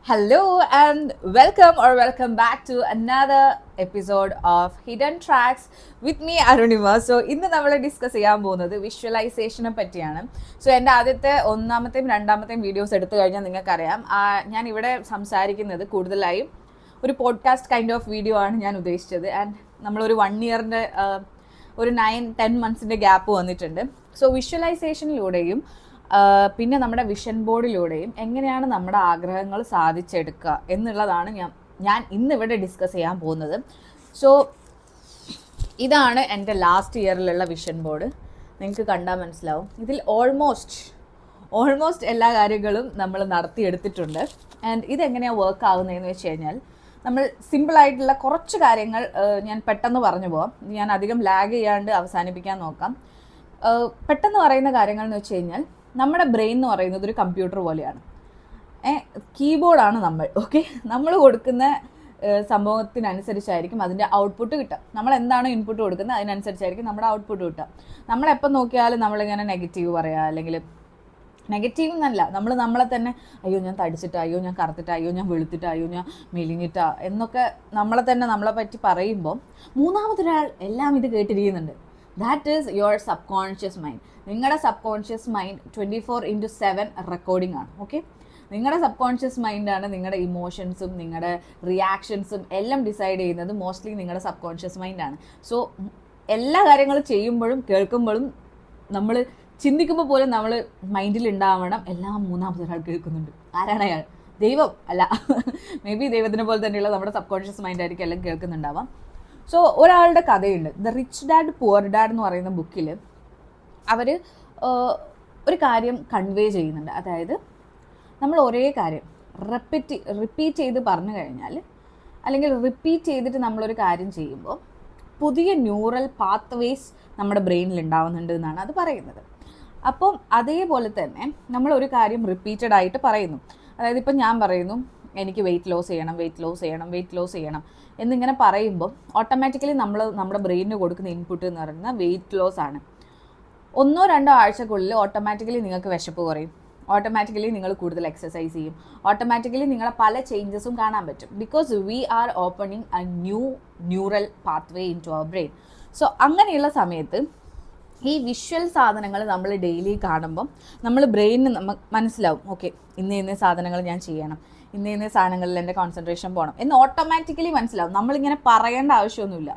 Hello and welcome back to another episode of Hidden Tracks with me Arunima. So ഇന്ന് നമ്മൾ discuss ചെയ്യാൻ പോകുന്നത് വിഷ്വലൈസേഷനെ പറ്റിയാണ്. സോ എൻ്റെ ആദ്യത്തെ ഒന്നാമത്തെയും രണ്ടാമത്തെയും വീഡിയോസ് എടുത്തു കഴിഞ്ഞാൽ നിങ്ങൾക്കറിയാം ഞാൻ ഇവിടെ സംസാരിക്കുന്നത് കൂടുതലായും ഒരു പോഡ്കാസ്റ്റ് കൈൻഡ് ഓഫ് വീഡിയോ ആണ് ഞാൻ ഉദ്ദേശിച്ചത്. ആൻഡ് നമ്മളൊരു 1 ഇയറിൻ്റെ ഒരു 9-10 മന്ത്സിൻ്റെ ഗ്യാപ്പ് വന്നിട്ടുണ്ട്. സോ വിഷ്വലൈസേഷനിലൂടെയും പിന്നെ നമ്മുടെ വിഷൻ ബോർഡിലൂടെയും എങ്ങനെയാണ് നമ്മുടെ ആഗ്രഹങ്ങൾ സാധിച്ചെടുക്കുക എന്നുള്ളതാണ് ഞാൻ ഇന്നിവിടെ ഡിസ്കസ് ചെയ്യാൻ പോകുന്നത്. സോ ഇതാണ് എൻ്റെ ലാസ്റ്റ് ഇയറിലുള്ള വിഷൻ ബോർഡ്. നിങ്ങൾക്ക് കണ്ടാൽ മനസ്സിലാവും. ഇതിൽ ഓൾമോസ്റ്റ് എല്ലാ കാര്യങ്ങളും നമ്മൾ നടത്തിയെടുത്തിട്ടുണ്ട്. ആൻഡ് ഇതെങ്ങനെയാണ് വർക്ക് ആവുന്നതെന്ന് വെച്ച് കഴിഞ്ഞാൽ നമ്മൾ സിമ്പിളായിട്ടുള്ള കുറച്ച് കാര്യങ്ങൾ ഞാൻ പെട്ടെന്ന് പറഞ്ഞു പോകാം. ഞാൻ അധികം ലാഗ് ചെയ്യാണ്ട് അവസാനിപ്പിക്കാൻ നോക്കാം. പെട്ടെന്ന് പറയുന്ന കാര്യങ്ങൾ എന്ന് വെച്ച് കഴിഞ്ഞാൽ നമ്മുടെ ബ്രെയിൻ എന്ന് പറയുന്നത് ഒരു കമ്പ്യൂട്ടർ പോലെയാണ്. കീബോർഡാണ് നമ്മൾ. നമ്മൾ കൊടുക്കുന്ന സംഭവത്തിനനുസരിച്ചായിരിക്കും അതിൻ്റെ ഔട്ട്പുട്ട് കിട്ടുക. നമ്മൾ എന്താണ് ഇൻപുട്ട് കൊടുക്കുന്നത് അതിനനുസരിച്ചായിരിക്കും നമ്മുടെ ഔട്ട്പുട്ട് കിട്ടുക. നമ്മളെപ്പം നോക്കിയാലും നമ്മളിങ്ങനെ നെഗറ്റീവ് പറയുക, അല്ലെങ്കിൽ നെഗറ്റീവ് എന്നല്ല, നമ്മളെ തന്നെ അയ്യോ ഞാൻ തടിച്ചിട്ടാ, അയ്യോ ഞാൻ കറുത്തിട്ടാ, അയ്യോ ഞാൻ വെളുത്തിട്ടാ, അയ്യോ ഞാൻ മെലിഞ്ഞിട്ടാ എന്നൊക്കെ നമ്മളെ പറ്റി പറയുമ്പോൾ മൂന്നാമതൊരാൾ എല്ലാം ഇത് കേട്ടിരിക്കുന്നുണ്ട്. That is your subconscious mind. നിങ്ങളുടെ സബ് കോൺഷ്യസ് മൈൻഡ് 24/7 റെക്കോർഡിംഗ് ആണ്. നിങ്ങളുടെ സബ് കോൺഷ്യസ് മൈൻഡാണ് നിങ്ങളുടെ ഇമോഷൻസും നിങ്ങളുടെ റിയാക്ഷൻസും എല്ലാം ഡിസൈഡ് ചെയ്യുന്നത്. മോസ്റ്റ്ലി നിങ്ങളുടെ സബ് കോൺഷ്യസ് മൈൻഡാണ്. സോ എല്ലാ കാര്യങ്ങളും ചെയ്യുമ്പോഴും കേൾക്കുമ്പോഴും നമ്മൾ ചിന്തിക്കുമ്പോൾ പോലും നമ്മൾ മൈൻഡിൽ ഉണ്ടാവണം എല്ലാം മൂന്നാമതൊരാൾ കേൾക്കുന്നുണ്ട്. ആരാണ് അയാൾ? ദൈവം അല്ല, മേ ബി ദൈവത്തിനെ പോലെ തന്നെയുള്ള നമ്മുടെ സബ് കോൺഷ്യസ് മൈൻഡായിരിക്കും എല്ലാം കേൾക്കുന്നുണ്ടാവാം. സോ ഒരാളുടെ കഥയുണ്ട്, the rich dad poor dad എന്ന് പറയുന്ന ബുക്കിൽ അവർ ഒരു കാര്യം കൺവേ ചെയ്യുന്നുണ്ട്. അതായത് നമ്മൾ ഒരേ കാര്യം റിപ്പീറ്റ് ചെയ്ത് പറഞ്ഞു കഴിഞ്ഞാൽ, അല്ലെങ്കിൽ റിപ്പീറ്റ് ചെയ്തിട്ട് നമ്മളൊരു കാര്യം ചെയ്യുമ്പോൾ പുതിയ ന്യൂറൽ പാത്വേസ് നമ്മുടെ ബ്രെയിനിൽ ഉണ്ടാവുന്നുണ്ട് എന്നാണ് അത് പറയുന്നത്. അപ്പം അതേപോലെ തന്നെ നമ്മളൊരു കാര്യം റിപ്പീറ്റഡ് ആയിട്ട് പറയുന്നു. അതായത് ഇപ്പം ഞാൻ പറയുന്നു എനിക്ക് വെയിറ്റ് ലോസ് ചെയ്യണം എന്നിങ്ങനെ പറയുമ്പോൾ ഓട്ടോമാറ്റിക്കലി നമ്മുടെ ബ്രെയിനിന് കൊടുക്കുന്ന ഇൻപുട്ട് എന്ന് പറയുന്നത് വെയിറ്റ് ലോസ് ആണ്. 1-2 ആഴ്ചക്കുള്ളിൽ ഓട്ടോമാറ്റിക്കലി നിങ്ങൾക്ക് വിശപ്പ് കുറയും, ഓട്ടോമാറ്റിക്കലി നിങ്ങൾ കൂടുതൽ എക്സസൈസ് ചെയ്യും, ഓട്ടോമാറ്റിക്കലി നിങ്ങളെ പല ചേഞ്ചസും കാണാൻ പറ്റും. Because we are opening a neural pathway into our brain. So അങ്ങനെയുള്ള സമയത്ത് ഈ വിഷ്വൽ സാധനങ്ങൾ നമ്മൾ ഡെയിലി കാണുമ്പം നമ്മൾ ബ്രെയിനിന് നമുക്ക് മനസ്സിലാവും, ഓക്കെ ഇന്ന സാധനങ്ങൾ ഞാൻ ചെയ്യണം, ഇന്ന സാധനങ്ങളിൽ എൻ്റെ കോൺസെൻട്രേഷൻ പോകണം എന്ന് ഓട്ടോമാറ്റിക്കലി മനസ്സിലാവും. നമ്മളിങ്ങനെ പറയേണ്ട ആവശ്യമൊന്നുമില്ല.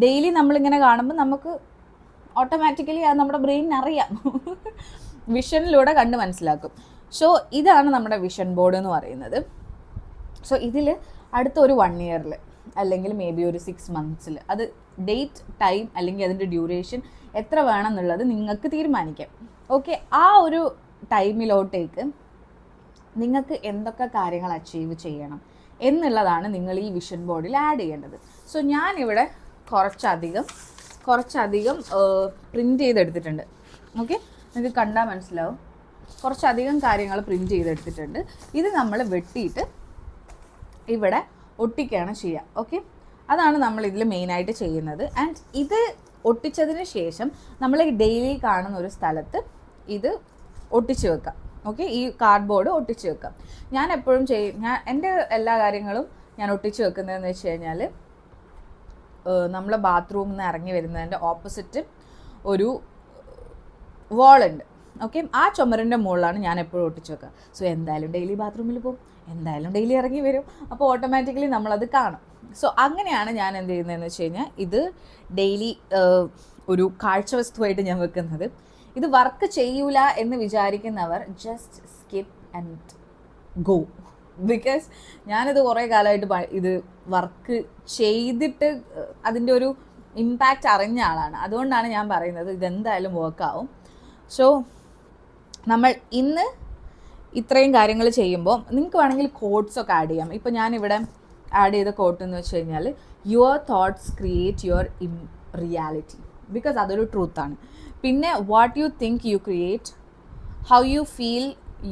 ഡെയിലി നമ്മളിങ്ങനെ കാണുമ്പോൾ നമുക്ക് ഓട്ടോമാറ്റിക്കലി അത് നമ്മുടെ ബ്രെയിനിന് അറിയാം. വിഷനിലൂടെ കണ്ട് മനസ്സിലാക്കും. സോ ഇതാണ് നമ്മുടെ വിഷൻ ബോർഡ് എന്ന് പറയുന്നത്. സോ ഇതിൽ അടുത്ത ഒരു 1 ഇയറിൽ അല്ലെങ്കിൽ മേ ബി ഒരു 6 മന്ത്സിൽ, അത് ഡേറ്റ് ടൈം അല്ലെങ്കിൽ അതിൻ്റെ ഡ്യൂറേഷൻ എത്ര വേണം എന്നുള്ളത് നിങ്ങൾക്ക് തീരുമാനിക്കാം. ആ ഒരു ടൈമിലോട്ടേക്ക് നിങ്ങൾക്ക് എന്തൊക്കെ കാര്യങ്ങൾ അച്ചീവ് ചെയ്യണം എന്നുള്ളതാണ് നിങ്ങൾ ഈ വിഷൻ ബോർഡിൽ ആഡ് ചെയ്യേണ്ടത്. സോ ഞാനിവിടെ കുറച്ചധികം പ്രിൻറ്റ് ചെയ്തെടുത്തിട്ടുണ്ട്. നിങ്ങൾക്ക് കണ്ടാൽ മനസ്സിലാവും. കുറച്ചധികം കാര്യങ്ങൾ പ്രിൻറ്റ് ചെയ്തെടുത്തിട്ടുണ്ട്. ഇത് നമ്മൾ വെട്ടിയിട്ട് ഇവിടെ ഒട്ടിക്കുകയാണ് ചെയ്യുക. അതാണ് നമ്മൾ ഇതിൽ മെയിനായിട്ട് ചെയ്യുന്നത്. ആൻഡ് ഇത് ഒട്ടിച്ചതിന് ശേഷം നമ്മൾ ഡെയിലി കാണുന്ന ഒരു സ്ഥലത്ത് ഇത് ഒട്ടിച്ച് വെക്കാം. ഈ കാർഡ്ബോർഡ് ഒട്ടിച്ച് വെക്കാം. ഞാൻ എപ്പോഴും എൻ്റെ എല്ലാ കാര്യങ്ങളും ഞാൻ ഒട്ടിച്ച് വെക്കുന്നതെന്ന് വെച്ച് കഴിഞ്ഞാൽ നമ്മൾ ബാത്റൂമിൽ നിന്ന് ഇറങ്ങി വരുന്നതിൻ്റെ ഓപ്പോസിറ്റ് ഒരു വാളുണ്ട്. ആ ചുമരിൻ്റെ മുകളിലാണ് ഞാൻ എപ്പോഴും ഒട്ടിച്ച് വെക്കുക. സോ എന്തായാലും ഡെയിലി ബാത്റൂമിൽ പോകും, എന്തായാലും ഡെയിലി ഇറങ്ങി വരും, അപ്പോൾ ഓട്ടോമാറ്റിക്കലി നമ്മളത് കാണും. സോ അങ്ങനെയാണ് ഞാൻ എന്ത് ചെയ്യുന്നതെന്ന് വെച്ച് കഴിഞ്ഞാൽ ഇത് ഡെയിലി ഒരു കാഴ്ചവസ്തുവായിട്ട് ഞാൻ വെക്കുന്നത്. ഇത് വർക്ക് ചെയ്യൂല എന്ന് വിചാരിക്കുന്നവർ just skip and go. Because ഞാനിത് കുറേ കാലമായിട്ട് ഇത് വർക്ക് ചെയ്തിട്ട് അതിൻ്റെ ഒരു ഇമ്പാക്റ്റ് അറിഞ്ഞ ആളാണ്. അതുകൊണ്ടാണ് ഞാൻ പറയുന്നത് ഇതെന്തായാലും വർക്കാവും. സോ നമ്മൾ ഇന്ന് ഇത്രയും കാര്യങ്ങൾ ചെയ്യുമ്പോൾ നിങ്ങൾക്ക് വേണമെങ്കിൽ കോട്ട്സൊക്കെ ആഡ് ചെയ്യാം. ഇപ്പോൾ ഞാനിവിടെ ആഡ് ചെയ്ത കോട്ട് എന്ന് വെച്ച് കഴിഞ്ഞാൽ your thoughts create your reality. Because അതൊരു ട്രൂത്താണ്. പിന്നെ what you think you create, how you feel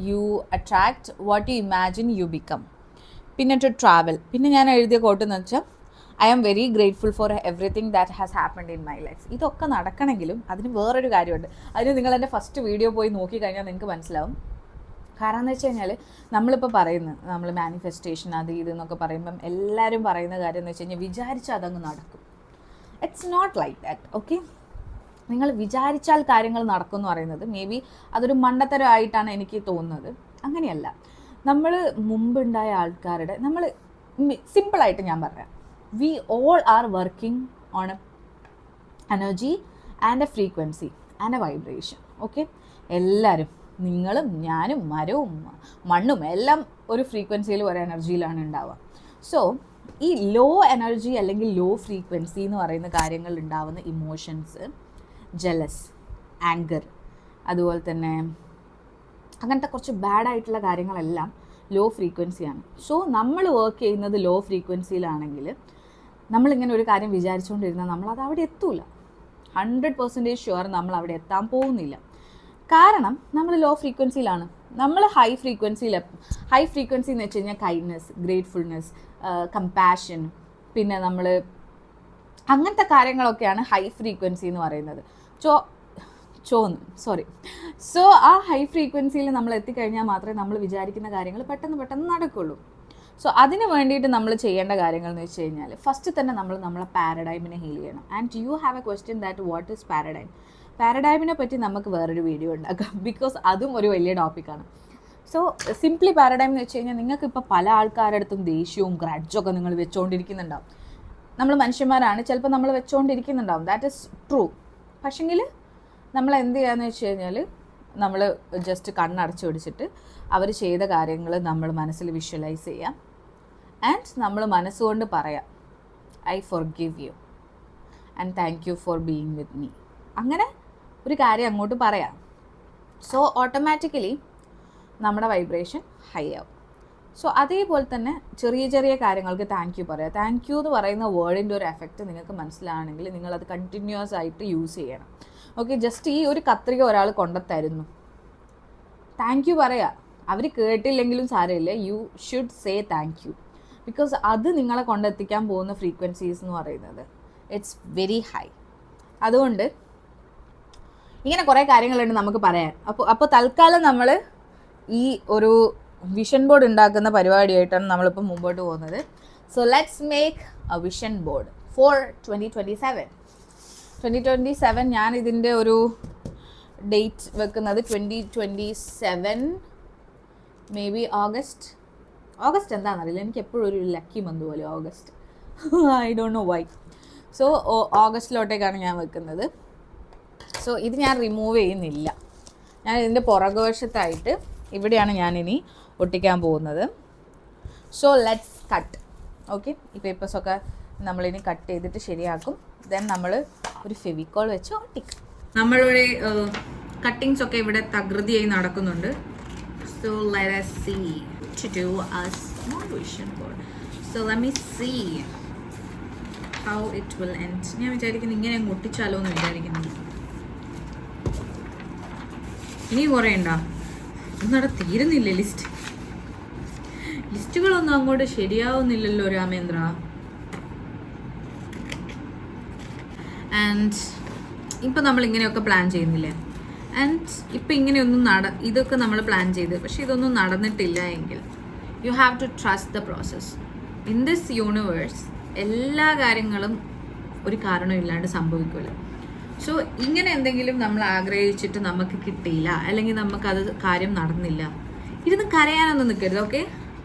you attract, what you imagine you become. പിന്നെ ടു ട്രാവൽ. പിന്നെ ഞാൻ എഴുതിയ കോട്ട് എന്ന് വെച്ചാൽ I am very grateful for everything that has happened in my life. ഇതൊക്കെ നടക്കണമെങ്കിലും അതിന് വേറൊരു കാര്യമുണ്ട്. അതിന് നിങ്ങൾ എൻ്റെ ഫസ്റ്റ് വീഡിയോ പോയി നോക്കിക്കഴിഞ്ഞാൽ നിങ്ങൾക്ക് മനസ്സിലാവും. കാരണം എന്ന് വെച്ച് കഴിഞ്ഞാൽ നമ്മളിപ്പോൾ പറയുന്നത് നമ്മൾ മാനിഫെസ്റ്റേഷൻ അത് ഇതെന്നൊക്കെ പറയുമ്പം എല്ലാവരും പറയുന്ന കാര്യം എന്ന് വെച്ച് കഴിഞ്ഞാൽ വിചാരിച്ചാൽ അതങ്ങ് നടക്കും. It's not like that. Okay, നിങ്ങൾ വിചാരിച്ചാൽ കാര്യങ്ങൾ നടക്കും എന്ന് പറയുന്നത് മേ ബി അതൊരു മണ്ടത്തരമായിട്ടാണ് എനിക്ക് തോന്നുന്നത്. അങ്ങനെയല്ല. നമ്മൾ മുമ്പുണ്ടായ ആൾക്കാരുടെ നമ്മൾ സിമ്പിളായിട്ട് ഞാൻ പറയാം, we all are working on A energy and A frequency and A vibration. Okay, എല്ലാവരും, നിങ്ങളും ഞാനും മരവും മണ്ണും എല്ലാം ഒരു ഫ്രീക്വൻസിയിൽ ഒരു എനർജിയിലാണ് ഉണ്ടാവുക. സോ ഈ ലോ എനർജി അല്ലെങ്കിൽ ലോ ഫ്രീക്വൻസി എന്ന് പറയുന്ന കാര്യങ്ങൾ ഉണ്ടാവുന്ന ഇമോഷൻസ്, ജലസ്, ആങ്കർ, അതുപോലെ തന്നെ അങ്ങനത്തെ കുറച്ച് ബാഡായിട്ടുള്ള കാര്യങ്ങളെല്ലാം ലോ ഫ്രീക്വൻസിയാണ്. സോ നമ്മൾ വർക്ക് ചെയ്യുന്നത് ലോ ഫ്രീക്വൻസിയിലാണെങ്കിൽ നമ്മളിങ്ങനെ ഒരു കാര്യം വിചാരിച്ചുകൊണ്ടിരുന്നാൽ നമ്മളത് അവിടെ എത്തൂല. 100% ഷുവർ നമ്മൾ അവിടെ എത്താൻ പോകുന്നില്ല. കാരണം നമ്മൾ ലോ ഫ്രീക്വൻസിയിലാണ്. നമ്മൾ ഹൈ ഫ്രീക്വൻസിയിൽ, ഹൈ ഫ്രീക്വൻസി എന്ന് വെച്ച് കഴിഞ്ഞാൽ കൈൻഡ്നെസ്, ഗ്രേറ്റ്ഫുൾനെസ്, കമ്പാഷൻ, പിന്നെ നമ്മൾ അങ്ങനത്തെ കാര്യങ്ങളൊക്കെയാണ് ഹൈ ഫ്രീക്വൻസി എന്ന് പറയുന്നത്. സോ ആ ഹൈ ഫ്രീക്വൻസിയിൽ നമ്മൾ എത്തിക്കഴിഞ്ഞാൽ മാത്രമേ നമ്മൾ വിചാരിക്കുന്ന കാര്യങ്ങൾ പെട്ടെന്ന് നടക്കുള്ളൂ. സോ അതിന് വേണ്ടിയിട്ട് നമ്മൾ ചെയ്യേണ്ട കാര്യങ്ങൾ എന്ന് വെച്ച് കഴിഞ്ഞാൽ ഫസ്റ്റ് തന്നെ നമ്മൾ നമ്മളെ പാരഡൈമിനെ ഹീൽ ചെയ്യണം. And you have a question that what is paradigm. പാരഡൈമിനെ പറ്റി നമുക്ക് വേറൊരു വീഡിയോ ഉണ്ടാക്കാം, ബിക്കോസ് അതും ഒരു വലിയ ടോപ്പിക്കാണ്. സോ സിംപ്ലി പാരഡൈം എന്ന് വെച്ച് കഴിഞ്ഞാൽ നിങ്ങൾക്ക് ഇപ്പോൾ പല ആൾക്കാരുടെ അടുത്തും ദേഷ്യവും ഗ്രഡ്ജൊക്കെ നിങ്ങൾ വെച്ചുകൊണ്ടിരിക്കുന്നുണ്ടാവും. നമ്മൾ മനുഷ്യന്മാരാണ്, ചിലപ്പോൾ നമ്മൾ വെച്ചുകൊണ്ടിരിക്കുന്നുണ്ടാവും, ദാറ്റ് ഈസ് ട്രൂ. പക്ഷെങ്കിൽ നമ്മൾ എന്ത് ചെയ്യാന്ന് വെച്ച് കഴിഞ്ഞാൽ നമ്മൾ ജസ്റ്റ് കണ്ണടച്ച് പിടിച്ചിട്ട് അവർ ചെയ്ത കാര്യങ്ങൾ നമ്മൾ മനസ്സിൽ വിഷ്വലൈസ് ചെയ്യാം. ആൻഡ് നമ്മൾ മനസ്സുകൊണ്ട് പറയാം, I forgive you and thank you for being with me. അങ്ങനെ ഒരു കാര്യം അങ്ങോട്ട് പറയാം. സോ ഓട്ടോമാറ്റിക്കലി നമ്മുടെ വൈബ്രേഷൻ ഹൈ ആവും. സോ അതേപോലെ തന്നെ ചെറിയ ചെറിയ കാര്യങ്ങൾക്ക് താങ്ക് യു പറയാം. താങ്ക് യു എന്ന് പറയുന്ന വേർഡിൻ്റെ ഒരു എഫക്റ്റ് നിങ്ങൾക്ക് മനസ്സിലാണെങ്കിൽ നിങ്ങളത് കണ്ടിന്യൂസ് ആയിട്ട് യൂസ് ചെയ്യണം. ഓക്കെ, ജസ്റ്റ് ഈ ഒരു കത്രിക ഒരാൾ കൊണ്ടുത്തരുന്നു, താങ്ക് യു പറയാം. അവർ കേട്ടില്ലെങ്കിലും സാരമില്ല, you should say thank you. Because അത് നിങ്ങളെ കൊണ്ടെത്തിക്കാൻ പോകുന്ന ഫ്രീക്വൻസീസ് എന്ന് പറയുന്നത് ഇറ്റ്സ് വെരി ഹൈ. അതുകൊണ്ട് ഇങ്ങനെ കുറേ കാര്യങ്ങളുണ്ട് നമുക്ക് പറയാൻ. അപ്പോൾ തൽക്കാലം നമ്മൾ ഈ ഒരു വിഷൻ ബോർഡ് ഉണ്ടാക്കുന്ന പരിപാടിയായിട്ടാണ് നമ്മളിപ്പോൾ മുമ്പോട്ട് പോകുന്നത്. So let's make A vision board for 2027. ഞാൻ ഇതിൻ്റെ ഒരു ഡേറ്റ് വെക്കുന്നത് 2027 മേ ബി ഓഗസ്റ്റ് എന്താണെന്നറിയില്ല, എനിക്ക് എപ്പോഴും ഒരു ലക്കി മന്ത് പോലെ August, I don't know why. So ഓഗസ്റ്റിലോട്ടേക്കാണ് ഞാൻ വെക്കുന്നത്. സോ ഇത് ഞാൻ റിമൂവ് ചെയ്യുന്നില്ല. ഞാൻ ഇതിൻ്റെ പുറകുവശത്തായിട്ട് ഇവിടെയാണ് ഞാനിനി ഒട്ടിക്കാൻ പോകുന്നത്. So let's cut. ഓക്കെ, ഈ പേപ്പേഴ്സൊക്കെ നമ്മളിനി കട്ട് ചെയ്തിട്ട് ശരിയാക്കും. ദെൻ നമ്മൾ ഒരു ഫെവിക്കോൾ വെച്ച് ഒട്ടിക്കും. നമ്മളുടെ കട്ടിങ്സ് ഒക്കെ ഇവിടെ തകൃതിയായി നടക്കുന്നുണ്ട്. So let us see to do a small vision board. So let me see how it will end. ഞാൻ വിചാരിക്കുന്നു ഇങ്ങനെ ഒട്ടിച്ചാലോ എന്ന് വിചാരിക്കുന്നു. ഇനി കുറേ ഉണ്ടോ? ഒന്നവിടെ തീരുന്നില്ല ലിസ്റ്റുകളൊന്നും അങ്ങോട്ട് ശരിയാവുന്നില്ലല്ലോ രാമേന്ദ്ര. ആൻഡ് ഇപ്പം നമ്മളിങ്ങനെയൊക്കെ പ്ലാൻ ചെയ്യുന്നില്ലേ? ആൻഡ് ഇപ്പം ഇങ്ങനെയൊന്നും ഇതൊക്കെ നമ്മൾ പ്ലാൻ ചെയ്ത് പക്ഷെ ഇതൊന്നും നടന്നിട്ടില്ല എങ്കിൽ you have to trust the process. In this universe എല്ലാ കാര്യങ്ങളും ഒരു കാരണമില്ലാണ്ട് സംഭവിക്കില്ല. സോ ഇങ്ങനെ എന്തെങ്കിലും നമ്മൾ ആഗ്രഹിച്ചിട്ട് നമുക്ക് കിട്ടിയില്ല, അല്ലെങ്കിൽ നമുക്കത് കാര്യം നടന്നില്ല, ഇരുന്ന് കരയാനൊന്നും നിൽക്കരുത്. Okay,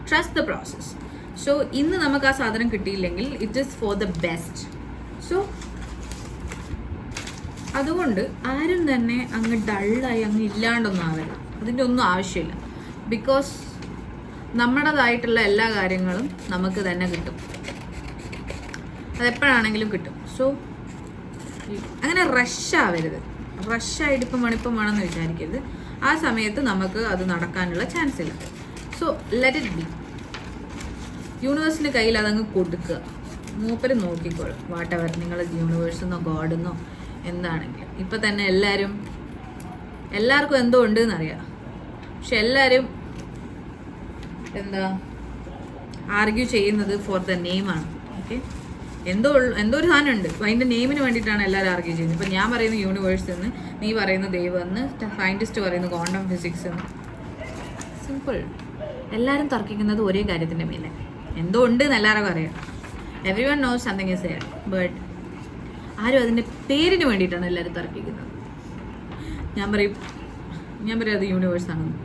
trust the process. So ഇന്ന് നമുക്ക് ആ സാധനം കിട്ടിയില്ലെങ്കിൽ it is for the best. So അതുകൊണ്ട് ആരും തന്നെ അങ്ങ് ഡള്ളായി അങ്ങ് ഇല്ലാണ്ടൊന്നും ആവില്ല. അതിൻ്റെ ഒന്നും ആവശ്യമില്ല. ബിക്കോസ് നമ്മുടേതായിട്ടുള്ള എല്ലാ കാര്യങ്ങളും നമുക്ക് തന്നെ കിട്ടും, അതെപ്പോഴാണെങ്കിലും കിട്ടും. സോ അങ്ങനെ റഷാവരുത്. റഷായിട്ട് ഇപ്പം വേണമെന്ന് വിചാരിക്കരുത്. ആ സമയത്ത് നമുക്ക് അത് നടക്കാനുള്ള ചാൻസ് ഇല്ല. So let it be. യൂണിവേഴ്സിൻ്റെ കയ്യിൽ അതങ്ങ് കൊടുക്കുക, മൂപ്പര് നോക്കിക്കോളും. വാട്ടെവർ നിങ്ങൾ യൂണിവേഴ്സെന്നോ ഗോഡെന്നോ എന്താണെങ്കിലും. ഇപ്പം തന്നെ എല്ലാവർക്കും എന്തോ ഉണ്ട് എന്നറിയാം, പക്ഷെ എല്ലാവരും ആർഗ്യൂ ചെയ്യുന്നത് ഫോർ ദ നെയിമാണ്. ഓക്കെ, എന്തോ ഒരു സാധനം ഉണ്ട്, അതിൻ്റെ നെയിമിന് വേണ്ടിയിട്ടാണ് എല്ലാവരും ആർഗ്യൂ ചെയ്യുന്നത്. ഇപ്പം ഞാൻ പറയുന്ന യൂണിവേഴ്സ് എന്ന്, നീ പറയുന്ന ദൈവം എന്ന്, സയൻറ്റിസ്റ്റ് പറയുന്ന ക്വാണ്ടം ഫിസിക്സ് എന്ന്. So simple. എല്ലാവരും തർക്കിക്കുന്നത് ഒരേ കാര്യത്തിൻ്റെ മേലെ എന്തോ ഉണ്ട് എന്ന് എല്ലാവർക്കും അറിയാം. Everyone knows something is there, but ആരും അതിൻ്റെ പേരിന് വേണ്ടിയിട്ടാണ് എല്ലാവരും തർക്കിക്കുന്നത്. ഞാൻ പറയും അത് യൂണിവേഴ്സാണെന്ന്,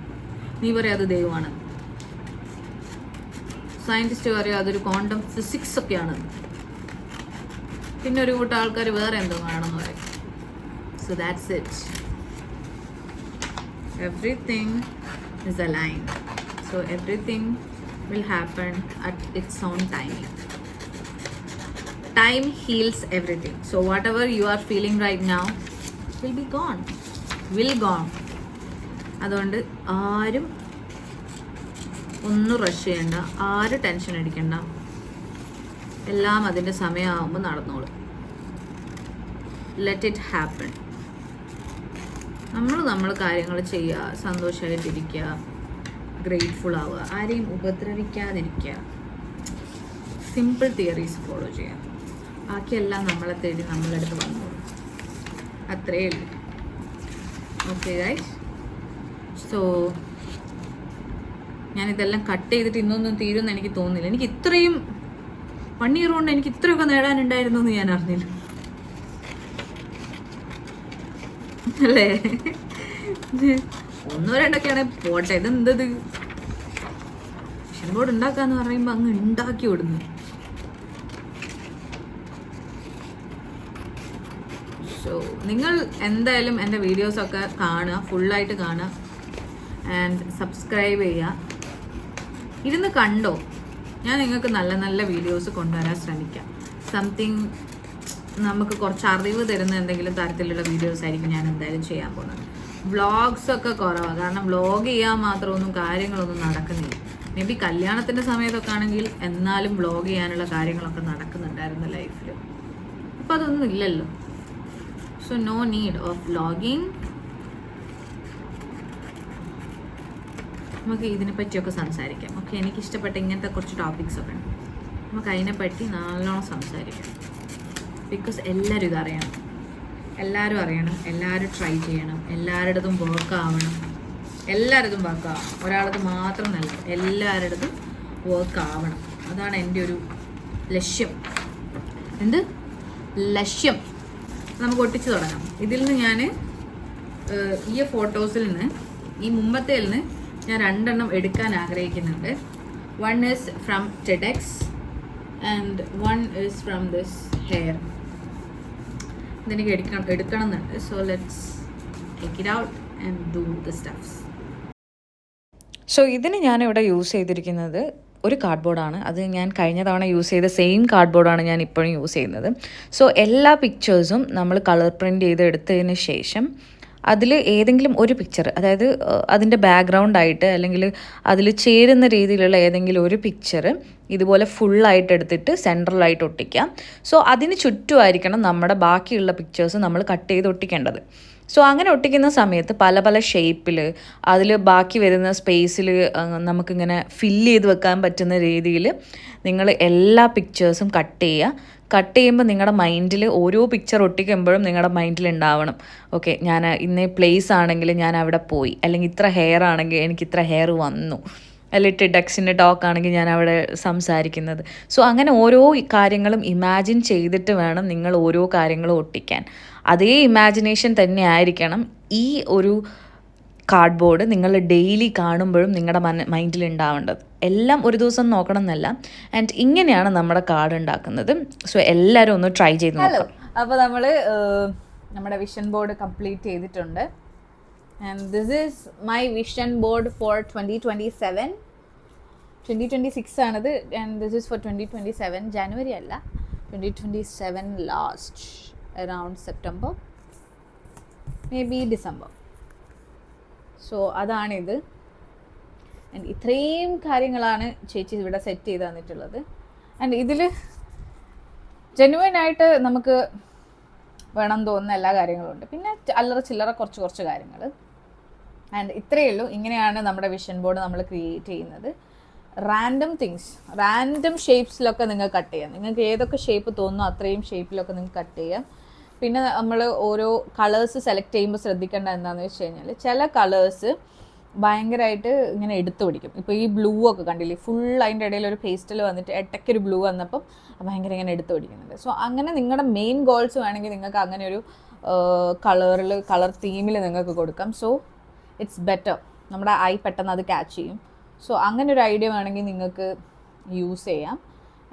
നീ പറയും അത് ദൈവമാണ്, സയൻറ്റിസ്റ്റ് പറയും അതൊരു ക്വാണ്ടം ഫിസിക്സ് ഒക്കെയാണ്, പിന്നെ ഒരു കൂട്ടം ആൾക്കാർ വേറെ എന്തോ ആണെന്ന് പറയും. So that's it. Everything is aligned. So everything will happen at its own timing. Time heals everything. So whatever you are feeling right now will be gone. അതുകൊണ്ട് ആരും ഒന്നും റഷ് ചെയ്യണ്ട, ആരും ടെൻഷൻ അടിക്കണ്ട. എല്ലാം അതിൻ്റെ സമയമാകുമ്പോൾ നടന്നോളും. Let it happen. നമ്മൾ കാര്യങ്ങൾ ചെയ്യുക, സന്തോഷമായിട്ടിരിക്കുക, ഗ്രേറ്റ്ഫുൾ ആവുക, ആരെയും ഉപദ്രവിക്കാതിരിക്കുക, സിമ്പിൾ തിയറീസ് ഫോളോ ചെയ്യുക. ബാക്കിയെല്ലാം നമ്മളെ തേടി നമ്മളെടുത്ത് വന്നോളൂ. അത്രയേ ഉള്ളൂ. ഓക്കെ ഗൈസ്, സോ ഞാനിതെല്ലാം കട്ട് ചെയ്തിട്ട് ഇന്നൊന്നും തീരുമെന്ന് എനിക്ക് തോന്നുന്നില്ല. എനിക്ക് ഇത്രയും 1 year കൊണ്ട് എനിക്ക് ഇത്രയൊക്കെ നേടാനുണ്ടായിരുന്നു എന്ന് ഞാൻ അറിഞ്ഞില്ല, അല്ലേ? 1-2 പോട്ടെ, ഇതെന്തത് വിഷൻ ബോർഡ് ഉണ്ടാക്കാന്ന് പറയുമ്പോൾ അങ്ങ് ഉണ്ടാക്കി വിടുന്നു. സോ നിങ്ങൾ എന്തായാലും എൻ്റെ വീഡിയോസൊക്കെ കാണുക, ഫുള്ളായിട്ട് കാണുക, ആൻഡ് സബ്സ്ക്രൈബ് ചെയ്യുക. ഇരുന്ന് കണ്ടോ, ഞാൻ നിങ്ങൾക്ക് നല്ല നല്ല വീഡിയോസ് കൊണ്ടുവരാൻ ശ്രമിക്കാം. സംതിങ് നമുക്ക് കുറച്ച് അറിവ് തരുന്ന എന്തെങ്കിലും തരത്തിലുള്ള വീഡിയോസ് ആയിരിക്കും ഞാൻ എന്തായാലും ചെയ്യാൻ പോകുന്നത്. വ്ളോഗ്സൊക്കെ കുറവാണ്, കാരണം വ്ളോഗ് ചെയ്യാൻ മാത്രമൊന്നും കാര്യങ്ങളൊന്നും നടക്കുന്നില്ല. മേ ബി കല്യാണത്തിൻ്റെ സമയത്തൊക്കെ ആണെങ്കിൽ എന്നാലും വ്ളോഗ് ചെയ്യാനുള്ള കാര്യങ്ങളൊക്കെ നടക്കുന്നുണ്ടായിരുന്നു ലൈഫിൽ. അപ്പം അതൊന്നും ഇല്ലല്ലോ. So no need of vlogging. നമുക്ക് ഇതിനെ പറ്റിയൊക്കെ സംസാരിക്കാം. ഓക്കെ, എനിക്കിഷ്ടപ്പെട്ട ഇങ്ങനത്തെ കുറച്ച് ടോപ്പിക്സൊക്കെ ഉണ്ട്, നമുക്ക് അതിനെപ്പറ്റി നല്ലോണം സംസാരിക്കാം. ബിക്കോസ് എല്ലാവരും ഇതറിയണം, എല്ലാവരും അറിയണം, എല്ലാവരും ട്രൈ ചെയ്യണം, എല്ലാവരുടേതും വർക്ക് ആവണം. ഒരാളത് മാത്രം നല്ല, എല്ലാവരുടേതും വർക്ക് ആവണം. അതാണ് എൻ്റെ ഒരു ലക്ഷ്യം. ലക്ഷ്യം നമുക്ക് ഒട്ടിച്ച് തുടങ്ങാം. ഇതിൽ നിന്ന് ഞാൻ ഈ ഫോട്ടോസിൽ നിന്ന്, ഈ മുമ്പത്തേൽ നിന്ന് ഞാൻ 2 എണ്ണം എടുക്കാൻ ആഗ്രഹിക്കുന്നുണ്ട്. 1 is from TEDx and 1 is from this hair. ഇതെനിക്ക് എടുക്കണം എന്നുണ്ട്. So let's take it out and do the stuffs. So ഇതിന് ഞാനിവിടെ യൂസ് ചെയ്തിരിക്കുന്നത് ഒരു കാർഡ്ബോർഡാണ്. അത് ഞാൻ കഴിഞ്ഞ തവണ യൂസ് ചെയ്ത സെയിം കാർഡ്ബോർഡാണ് ഞാൻ ഇപ്പോഴും യൂസ് ചെയ്യുന്നത്. സോ എല്ലാ പിക്ചേഴ്സും നമ്മൾ കളർ പ്രിൻ്റ് ചെയ്ത് എടുത്തതിന് ശേഷം അതിൽ ഏതെങ്കിലും ഒരു പിക്ചർ, അതായത് അതിൻ്റെ ബാക്ക്ഗ്രൗണ്ടായിട്ട് അല്ലെങ്കിൽ അതിൽ ചേരുന്ന രീതിയിലുള്ള ഏതെങ്കിലും ഒരു പിക്ചർ ഇതുപോലെ ഫുള്ളായിട്ട് എടുത്തിട്ട് സെൻട്രലായിട്ട് ഒട്ടിക്കാം. സോ അതിന് ചുറ്റുമായിരിക്കണം നമ്മുടെ ബാക്കിയുള്ള പിക്ചേഴ്സ് നമ്മൾ കട്ട് ചെയ്ത് ഒട്ടിക്കേണ്ടത്. സോ അങ്ങനെ ഒട്ടിക്കുന്ന സമയത്ത് പല പല ഷേപ്പിൽ അതിൽ ബാക്കി വരുന്ന സ്പേസിൽ നമുക്കിങ്ങനെ ഫില്ല് ചെയ്ത് വെക്കാൻ പറ്റുന്ന രീതിയിൽ നിങ്ങൾ എല്ലാ പിക്ചേഴ്സും കട്ട് ചെയ്യുക. കട്ട് ചെയ്യുമ്പോൾ നിങ്ങളുടെ മൈൻഡിൽ ഓരോ പിക്ചർ ഒട്ടിക്കുമ്പോഴും നിങ്ങളുടെ മൈൻഡിൽ ഉണ്ടാവണം, ഓക്കെ ഞാൻ ഇന്നേ പ്ലേസ് ആണെങ്കിൽ ഞാൻ അവിടെ പോയി, അല്ലെങ്കിൽ ഇത്ര ഹെയർ ആണെങ്കിൽ എനിക്ക് ഇത്ര ഹെയർ വന്നു, അല്ലെങ്കിൽ ടെഡക്സിൻ്റെ ടോക്ക് ആണെങ്കിൽ ഞാൻ അവിടെ സംസാരിക്കുന്നത്. സോ അങ്ങനെ ഓരോ കാര്യങ്ങളും ഇമാജിൻ ചെയ്തിട്ട് വേണം നിങ്ങൾ ഓരോ കാര്യങ്ങളും ഒട്ടിക്കാൻ. അതേ ഇമാജിനേഷൻ തന്നെ ആയിരിക്കണം ഈ ഒരു കാർഡ്ബോർഡ് നിങ്ങൾ ഡെയിലി കാണുമ്പോഴും നിങ്ങളുടെ മൈൻഡിൽ ഉണ്ടാവേണ്ടത്. എല്ലാം ഒരു ദിവസം നോക്കണം എന്നല്ല. ആൻഡ് ഇങ്ങനെയാണ് നമ്മുടെ കാർഡ് ഉണ്ടാക്കുന്നത്. സോ എല്ലാവരും ഒന്ന് ട്രൈ ചെയ്ത് നോക്കാം. അപ്പോൾ നമ്മൾ നമ്മുടെ വിഷൻ ബോർഡ് കംപ്ലീറ്റ് ചെയ്തിട്ടുണ്ട്. And this is my vision board for 2027. 2026 ആണിത്. And this is for 2027 January അല്ല, 2027 last, around September, may be December. So അതാണിത്. ആൻഡ് ഇത്രയും കാര്യങ്ങളാണ് ചേച്ചി ഇവിടെ സെറ്റ് ചെയ്ത് തന്നിട്ടുള്ളത്. ആൻഡ് ഇതിൽ ജെന്യുവനായിട്ട് നമുക്ക് വേണം തോന്നുന്ന എല്ലാ കാര്യങ്ങളും ഉണ്ട്. പിന്നെ അല്ലറ ചില്ലറ കുറച്ച് കാര്യങ്ങൾ. ആൻഡ് ഇത്രയേ ഉള്ളൂ. ഇങ്ങനെയാണ് നമ്മുടെ വിഷൻ ബോർഡ് നമ്മൾ ക്രിയേറ്റ് ചെയ്യുന്നത്. റാൻഡം തിങ്സ്, റാൻഡം ഷേപ്സിലൊക്കെ നിങ്ങൾക്ക് കട്ട് ചെയ്യാം. നിങ്ങൾക്ക് ഏതൊക്കെ ഷേപ്പ് തോന്നുന്നു അത്രയും ഷേപ്പിലൊക്കെ നിങ്ങൾക്ക് കട്ട് ചെയ്യാം. പിന്നെ നമ്മൾ ഓരോ കളേഴ്സ് സെലക്ട് ചെയ്യുമ്പോൾ ശ്രദ്ധിക്കേണ്ട എന്താണെന്ന് വെച്ച് കഴിഞ്ഞാൽ ചില കളേഴ്സ് ഭയങ്കരമായിട്ട് ഇങ്ങനെ എടുത്തു പിടിക്കും. ഇപ്പോൾ ഈ ബ്ലൂ ഒക്കെ കണ്ടില്ലേ, ഫുൾ അതിൻ്റെ ഇടയിൽ ഒരു പേസ്റ്റൽ വന്നിട്ട് ഇടയ്ക്കൊരു ബ്ലൂ വന്നപ്പം ഭയങ്കര ഇങ്ങനെ എടുത്തു പിടിക്കുന്നുണ്ട്. സോ അങ്ങനെ നിങ്ങളുടെ മെയിൻ ഗോൾസ് വേണമെങ്കിൽ നിങ്ങൾക്ക് അങ്ങനെ ഒരു കളർ തീമിൽ നിങ്ങൾക്ക് കൊടുക്കാം. സോ ഇറ്റ്സ് ബെറ്റർ, നമ്മുടെ ഐ പെട്ടെന്ന് അത് ക്യാച്ച് ചെയ്യും. സോ അങ്ങനെ ഒരു ഐഡിയ വേണമെങ്കിൽ നിങ്ങൾക്ക് യൂസ് ചെയ്യാം.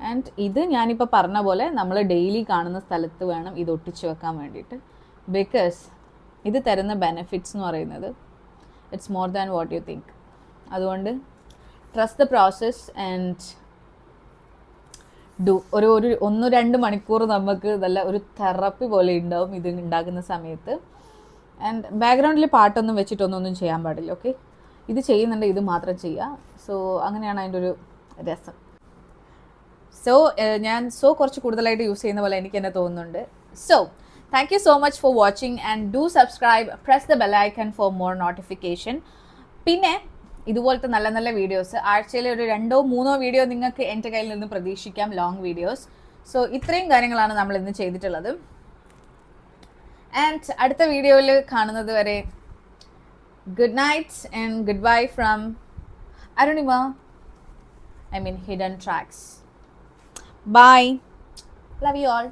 ആൻഡ് ഇത് ഞാനിപ്പോൾ പറഞ്ഞ പോലെ നമ്മൾ ഡെയിലി കാണുന്ന സ്ഥലത്ത് വേണം ഇത് ഒട്ടിച്ച് വെക്കാൻ വേണ്ടിയിട്ട്. ബിക്കോസ് ഇത് തരുന്ന ബെനിഫിറ്റ്സ് എന്ന് പറയുന്നത് it's more than what you think. അതുകൊണ്ട് trust the process and do. ഒരു 1-2 മണിക്കൂർ നമുക്ക് നല്ല ഒരു തെറപ്പി പോലെ ഉണ്ടാവും ഇത് ഉണ്ടാക്കുന്ന സമയത്ത്. ആൻഡ് ബാക്ക്ഗ്രൗണ്ടിൽ പാട്ടൊന്നും വെച്ചിട്ടൊന്നും ചെയ്യാൻ പാടില്ല. ഓക്കെ, ഇത് ചെയ്യുന്നുണ്ട്, ഇത് മാത്രം ചെയ്യുക. സോ അങ്ങനെയാണ് അതിൻ്റെ ഒരു രസം. സോ ഞാൻ കുറച്ച് കൂടുതലായിട്ട് യൂസ് ചെയ്യുന്ന പോലെ എനിക്ക് തന്നെ തോന്നുന്നുണ്ട്. So thank you so much for watching and do subscribe, press the bell icon for more notification. പിന്നെ ഇതുപോലത്തെ നല്ല നല്ല വീഡിയോസ് ആഴ്ചയിൽ ഒരു 2-3 വീഡിയോ നിങ്ങൾക്ക് എൻ്റെ കയ്യിൽ നിന്ന് പ്രതീക്ഷിക്കാം, ലോങ് വീഡിയോസ്. സോ ഇത്രയും കാര്യങ്ങളാണ് നമ്മൾ ഇന്ന് ചെയ്തിട്ടുള്ളത്. ആൻഡ് അടുത്ത വീഡിയോയിൽ കാണുന്നത് വരെ good night and good bye from Arunima, hidden tracks. Bye. Love you all.